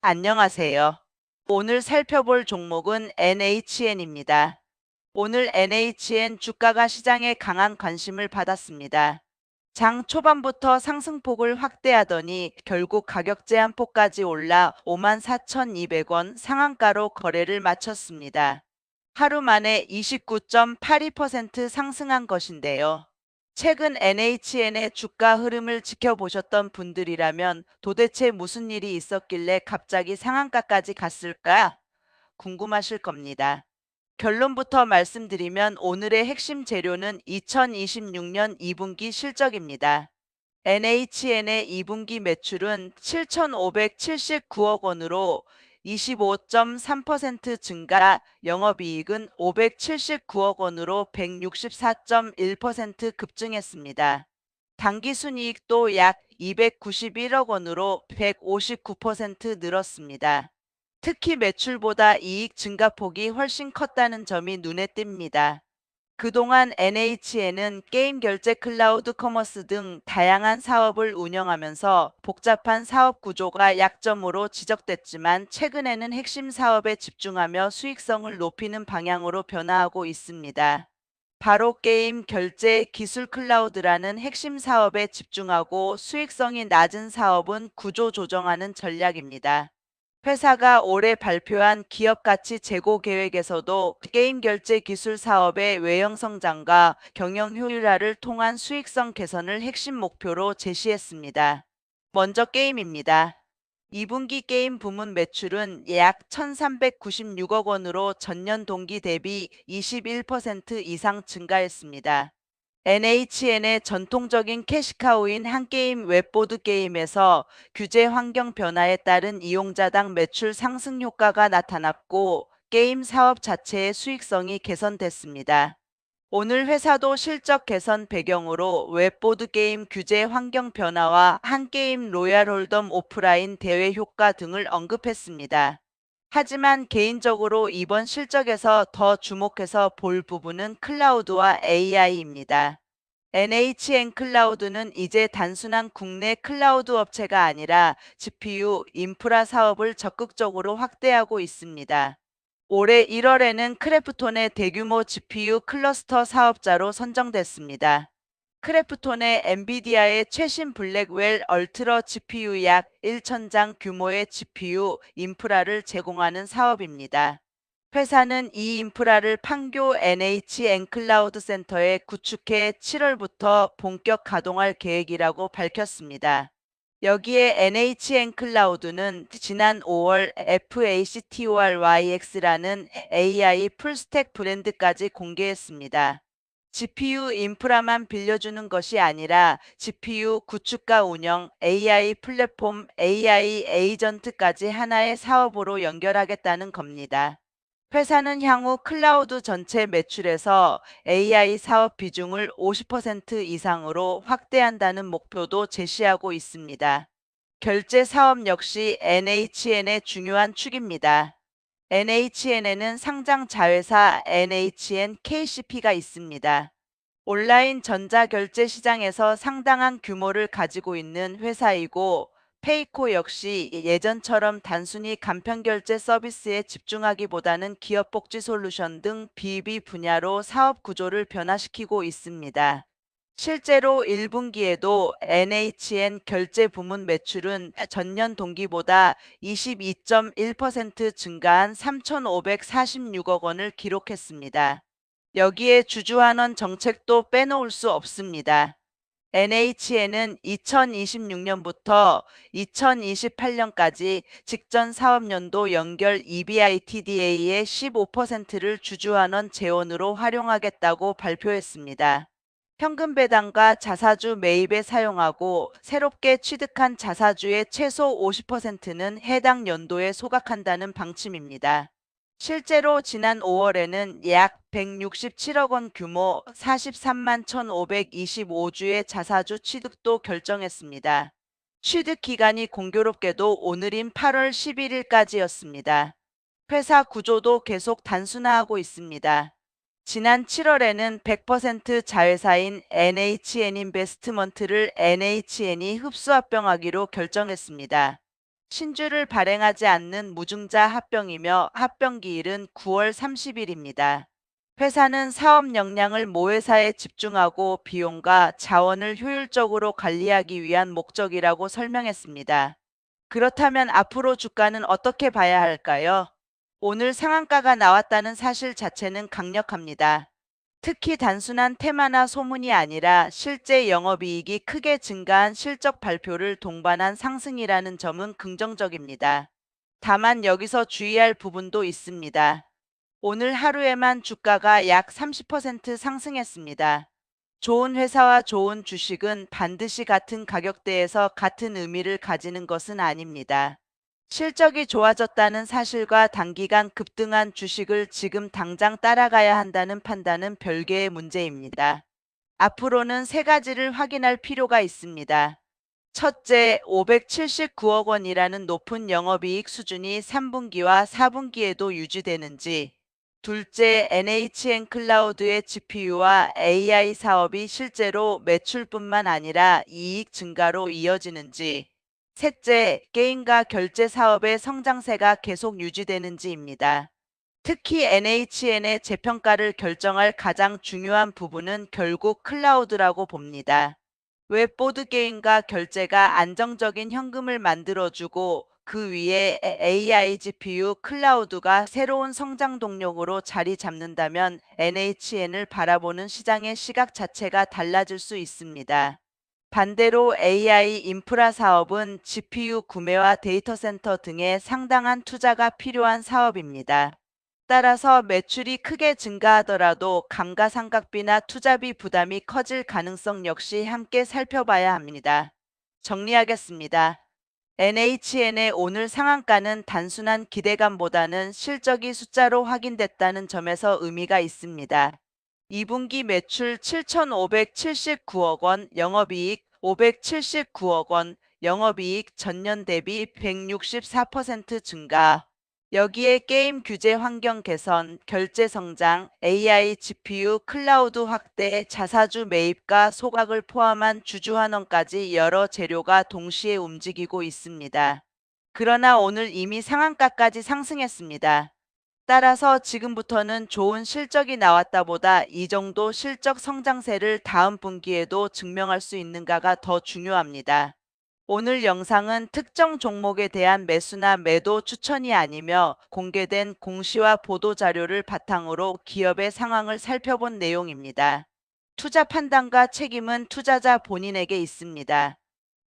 안녕하세요. 오늘 살펴볼 종목은 NHN입니다. 오늘 NHN 주가가 시장에 강한 관심을 받았습니다. 장 초반부터 상승폭을 확대하더니 결국 가격 제한폭까지 올라 54,200원 상한가로 거래를 마쳤습니다. 하루 만에 29.82% 상승한 것인데요. 최근 NHN의 주가 흐름을 지켜보셨던 분들이라면 도대체 무슨 일이 있었길래 갑자기 상한가까지 갔을까 궁금하실 겁니다. 결론부터 말씀드리면 오늘의 핵심 재료는 2026년 2분기 실적입니다. NHN의 2분기 매출은 7,579억 원으로 25.3% 증가, 영업이익은 579억 원으로 164.1% 급증했습니다. 당기순이익도 약 291억 원으로 159% 늘었습니다. 특히 매출보다 이익 증가폭이 훨씬 컸다는 점이 눈에 띕니다. 그동안 NHN은 게임 결제 클라우드 커머스 등 다양한 사업을 운영하면서 복잡한 사업 구조가 약점으로 지적됐지만 최근에는 핵심 사업에 집중하며 수익성을 높이는 방향으로 변화하고 있습니다. 바로 게임 결제 기술 클라우드라는 핵심 사업에 집중하고 수익성이 낮은 사업은 구조 조정하는 전략입니다. 회사가 올해 발표한 기업 가치 제고 계획에서도 게임 결제 기술 사업의 외형 성장과 경영 효율화를 통한 수익성 개선을 핵심 목표로 제시했습니다. 먼저 게임입니다. 2분기 게임 부문 매출은 약 1,396억 원으로 전년 동기 대비 21% 이상 증가했습니다. NHN의 전통적인 캐시카우인 한게임 웹보드 게임에서 규제 환경 변화에 따른 이용자당 매출 상승 효과가 나타났고 게임 사업 자체의 수익성이 개선됐습니다. 오늘 회사도 실적 개선 배경으로 웹보드 게임 규제 환경 변화와 한게임 로얄 홀덤 오프라인 대회 효과 등을 언급했습니다. 하지만 개인적으로 이번 실적에서 더 주목해서 볼 부분은 클라우드와 AI입니다. NHN 클라우드는 이제 단순한 국내 클라우드 업체가 아니라 GPU 인프라 사업을 적극적으로 확대하고 있습니다. 올해 1월에는 크래프톤의 대규모 GPU 클러스터 사업자로 선정됐습니다. 크래프톤의 엔비디아의 최신 블랙웰 얼트러 GPU 약 1,000장 규모의 GPU 인프라를 제공하는 사업입니다. 회사는 이 인프라를 판교 NHN 클라우드 센터에 구축해 7월부터 본격 가동할 계획이라고 밝혔습니다. 여기에 NHN 클라우드는 지난 5월 FACTORYX라는 AI 풀스택 브랜드까지 공개했습니다. GPU 인프라만 빌려주는 것이 아니라 GPU 구축과 운영, AI 플랫폼, AI 에이전트까지 하나의 사업으로 연결하겠다는 겁니다. 회사는 향후 클라우드 전체 매출에서 AI 사업 비중을 50% 이상으로 확대한다는 목표도 제시하고 있습니다. 결제 사업 역시 NHN의 중요한 축입니다. NHN에는 상장 자회사 NHN KCP가 있습니다. 온라인 전자결제 시장에서 상당한 규모를 가지고 있는 회사이고 페이코 역시 예전처럼 단순히 간편결제 서비스에 집중하기보다는 기업복지 솔루션 등 B2B 분야로 사업 구조를 변화시키고 있습니다. 실제로 1분기에도 NHN 결제 부문 매출은 전년 동기보다 22.1% 증가한 3,546억 원을 기록했습니다. 여기에 주주환원 정책도 빼놓을 수 없습니다. NHN은 2026년부터 2028년까지 직전 사업연도 연결 EBITDA의 15%를 주주환원 재원으로 활용하겠다고 발표했습니다. 현금 배당과 자사주 매입에 사용하고 새롭게 취득한 자사주의 최소 50%는 해당 연도에 소각한다는 방침입니다. 실제로 지난 5월에는 약 167억 원 규모 43만 1,525주의 자사주 취득도 결정했습니다. 취득 기간이 공교롭게도 오늘인 8월 11일까지였습니다. 회사 구조도 계속 단순화하고 있습니다. 지난 7월에는 100% 자회사인 NHN 인베스트먼트를 NHN이 흡수합병하기로 결정했습니다. 신주를 발행하지 않는 무증자 합병이며 합병기일은 9월 30일입니다. 회사는 사업 역량을 모회사에 집중하고 비용과 자원을 효율적으로 관리하기 위한 목적이라고 설명했습니다. 그렇다면 앞으로 주가는 어떻게 봐야 할까요? 오늘 상한가가 나왔다는 사실 자체는 강력합니다. 특히 단순한 테마나 소문이 아니라 실제 영업이익이 크게 증가한 실적 발표를 동반한 상승이라는 점은 긍정적입니다. 다만 여기서 주의할 부분도 있습니다. 오늘 하루에만 주가가 약 30% 상승했습니다. 좋은 회사와 좋은 주식은 반드시 같은 가격대에서 같은 의미를 가지는 것은 아닙니다. 실적이 좋아졌다는 사실과 단기간 급등한 주식을 지금 당장 따라가야 한다는 판단은 별개의 문제입니다. 앞으로는 세 가지를 확인할 필요가 있습니다. 첫째, 579억 원이라는 높은 영업이익 수준이 3분기와 4분기에도 유지되는지. 둘째, NHN 클라우드의 GPU와 AI 사업이 실제로 매출뿐만 아니라 이익 증가로 이어지는지. 셋째, 게임과 결제 사업의 성장세가 계속 유지되는지입니다. 특히 NHN의 재평가를 결정할 가장 중요한 부분은 결국 클라우드라고 봅니다. 웹 보드게임과 결제가 안정적인 현금을 만들어주고 그 위에 AI GPU 클라우드가 새로운 성장 동력으로 자리 잡는다면 NHN을 바라보는 시장의 시각 자체가 달라질 수 있습니다. 반대로 AI 인프라 사업은 GPU 구매와 데이터 센터 등의 상당한 투자가 필요한 사업입니다. 따라서 매출이 크게 증가하더라도 감가상각비나 투자비 부담이 커질 가능성 역시 함께 살펴봐야 합니다. 정리하겠습니다. NHN의 오늘 상한가는 단순한 기대감보다는 실적이 숫자로 확인됐다는 점에서 의미가 있습니다. 2분기 매출 7,579억 원, 영업이익 579억 원, 영업이익 전년 대비 164% 증가. 여기에 게임 규제 환경 개선, 결제 성장, AI GPU 클라우드 확대, 자사주 매입과 소각을 포함한 주주 환원까지 여러 재료가 동시에 움직이고 있습니다. 그러나 오늘 이미 상한가까지 상승했습니다. 따라서 지금부터는 좋은 실적이 나왔다보다 이 정도 실적 성장세를 다음 분기에도 증명할 수 있는가가 더 중요합니다. 오늘 영상은 특정 종목에 대한 매수나 매도 추천이 아니며 공개된 공시와 보도 자료를 바탕으로 기업의 상황을 살펴본 내용입니다. 투자 판단과 책임은 투자자 본인에게 있습니다.